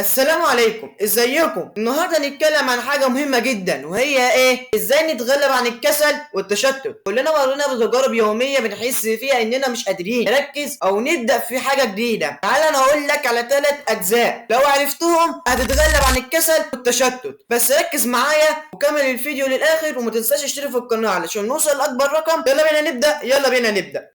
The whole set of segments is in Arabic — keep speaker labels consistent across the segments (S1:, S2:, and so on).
S1: السلام عليكم، ازيكم؟ النهارده هنتكلم عن حاجه مهمه جدا، وهي ايه؟ ازاي نتغلب عن الكسل والتشتت. كلنا مرينا بتجارب يوميه بنحس فيها اننا مش قادرين نركز او نبدا في حاجه جديده. تعال انا هقول لك على 3 اجزاء، لو عرفتهم هتتغلب عن الكسل والتشتت. بس ركز معايا وكمل الفيديو للاخر، وما تنساش تشترك في القناه علشان نوصل لاكبر رقم. يلا بينا نبدا.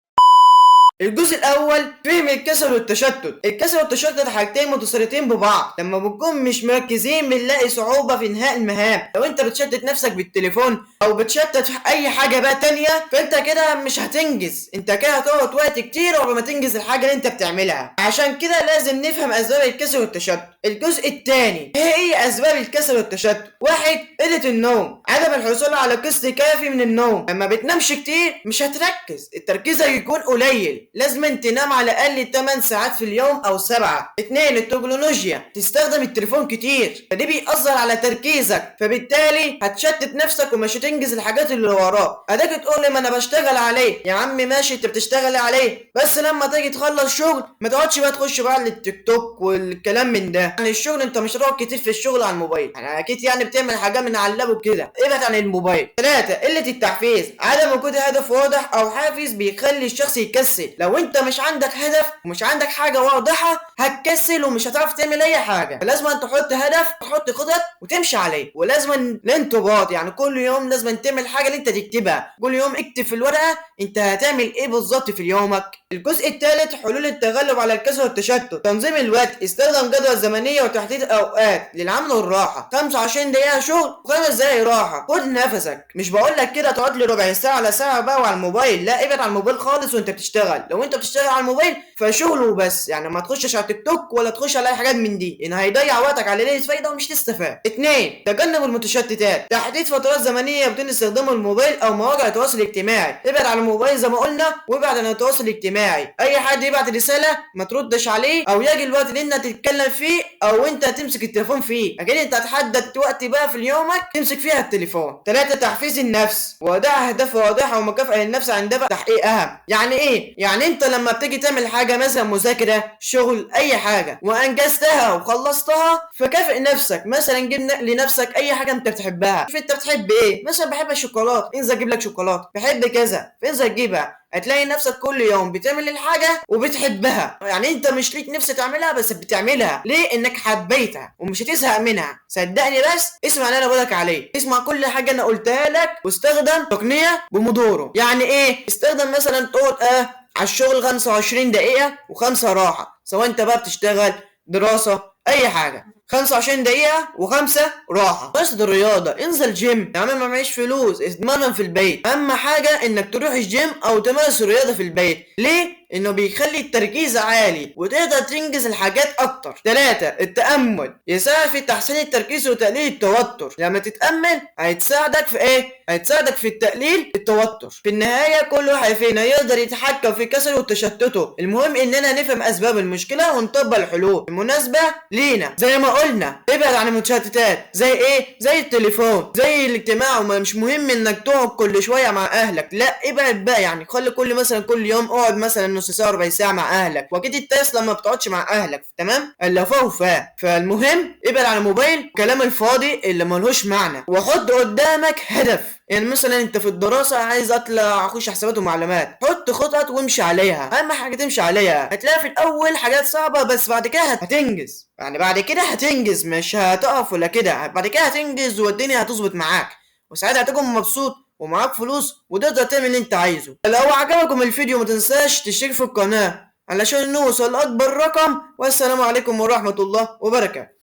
S1: الجزء الاول، فهم الكسل والتشتت. الكسل والتشتت حاجتين متصلتين ببعض. لما بنكون مش مركزين بنلاقي صعوبه في انهاء المهام. لو انت بتشتت نفسك بالتليفون او بتشتت في اي حاجه بقى تانية، فانت كده مش هتنجز. انت كده هتقعد وقت كتير قبل ما تنجز الحاجه اللي انت بتعملها. عشان كده لازم نفهم اسباب الكسل والتشتت. الجزء الثاني، ايه هي اسباب الكسل والتشتت؟ واحد، قله النوم، عدم الحصول على قسط كافي من النوم. لما بتنامش كتير مش هتركز، التركيز هيكون قليل. لازم تنام على الاقل 8 ساعات في اليوم او 7. 2، التكنولوجيا، تستخدم التليفون كتير، فده بيأثر على تركيزك، فبالتالي هتشتت نفسك ومش هتنجز الحاجات اللي وراك. اداك تقول لي ما انا بشتغل عليه. يا عم ماشي، انت بتشتغل عليه، بس لما تيجي تخلص شغل ما تقعدش بقى تخش بقى للتيك توك والكلام من ده. يعني الشغل انت مش هتقعد كتير في الشغل على الموبايل، يعني اكيد يعني بتعمل حاجه من على اللاب وكده. ابعد عن الموبايل. 3، قله التحفيز، عدم وجود هدف واضح او حافز بيخلي الشخص يكسل. لو انت مش عندك هدف ومش عندك حاجه واضحه هتكسل ومش هتعرف تعمل اي حاجه. فلازم أن تحط هدف وتحط خطط وتمشي عليه. ولازم الانضباط، يعني كل يوم لازم تعمل حاجه اللي انت تكتبها. كل يوم اكتب في الورقه انت هتعمل ايه بالظبط في يومك. الجزء الثالث، حلول التغلب على الكسل والتشتت. تنظيم الوقت، استخدم جدول زمنيه وتحديد اوقات للعمل والراحه. 25 دقيقه شغل و5 دقايق راحه. خد نفسك. مش بقول لك كده تقعد لي ربع ساعه على ساعه بقى على الموبايل، لا، ابعد عن الموبايل خالص وانت بتشتغل. لو انت بتشتغل على الموبايل فشغل وبس، يعني ما تخشش على تيك توك ولا تخش على اي حاجات من دي، ان هيضيع وقتك على ليله فايده ومش تستفاد. 2، تجنب المتشتتات، تحديد فترات زمنيه بدون استخدام الموبايل او مواقع التواصل الاجتماعي. ابعد عن الموبايل زي ما قلنا، وابعد عن التواصل الاجتماعي. اي حد يبعت رساله ما تردش عليه، او يجي الوقت اللي انت تتكلم فيه او انت تمسك التليفون فيه. اكيد انت هتحدد وقت بقى في يومك تمسك فيها التليفون. 3، تحفيز النفس، وضع اهداف واضحه ومكافاه للنفس عند تحقيقها. يعني ايه؟ يعني انت لما بتيجي تعمل حاجه مثلا مذاكره، شغل، اي حاجه، وانجزتها وخلصتها، فكافئ نفسك. مثلا جيب لنفسك اي حاجه انت بتحبها. شوف انت بتحب ايه. مثلا بحب الشوكولاته، انزل اجيب لك شوكولاته. بحب كذا، فانزل تجيبها. هتلاقي نفسك كل يوم بتعمل الحاجة وبتحبها. يعني انت مش ليك نفس تعملها بس بتعملها ليه؟ انك حبيتها ومش هتزهق منها. صدقني، بس اسمع اللي انا بقولك عليه. اسمع كل حاجة انا قلتها لك، واستخدم تقنية بومودورو. يعني ايه؟ استخدم مثلا تقعد على الشغل 25 دقيقة و5 راحة، سواء انت بقى بتشتغل، دراسة، اي حاجة. 25 دقيقة و5 راحة. بس دي الرياضة. انزل جيم. يا عم ما معيش فلوس، اتمرن في البيت. اهم حاجة انك تروح الجيم او تمارس الرياضة في البيت. ليه؟ انه بيخلي التركيز عالي وتقدر تنجز الحاجات اكتر. 3، التأمل، يساعد في تحسين التركيز وتقليل التوتر. لما تتأمل هيتساعدك في ايه؟ هيتساعدك في تقليل التوتر. في النهاية كل واحد فينا يقدر يتحكم في كسله وتشتته. المهم اننا نفهم اسباب المشكلة ونطبق الحلول المناسبة لينا. زي ما قلنا، ابعد عن المشتتات. زي ايه؟ زي التليفون، زي الاجتماع. مش مهم انك تقعد كل شوية مع اهلك، لا، ابعد بقى. يعني خلي كل يوم اقعد مثلا نص ساعة ربع ساعة مع اهلك. واكيد انت اصلا ما بتقعدش مع اهلك، تمام؟ الا فوفا. فالمهم ابعد عن الموبايل والكلام الفاضي اللي ملهوش معنى، وحط قدامك هدف. يعني مثلا انت في الدراسة عايز اطلع اخش حسابات ومعلومات، حط خطط وامشي عليها. اهم حاجة تمشي عليها. هتلاقي في الاول حاجات صعبة بس بعد كده هتنجز. يعني بعد كده هتنجز، مش هتقف ولا كده. بعد كده هتنجز والدنيا هتظبط معاك، وساعتها هتكون مبسوط ومعاك فلوس وتقدر تعمل اللي انت عايزه. لو عجبكم الفيديو متنساش تشترك في القناة علشان نوصل لأكبر رقم. والسلام عليكم ورحمة الله وبركاته.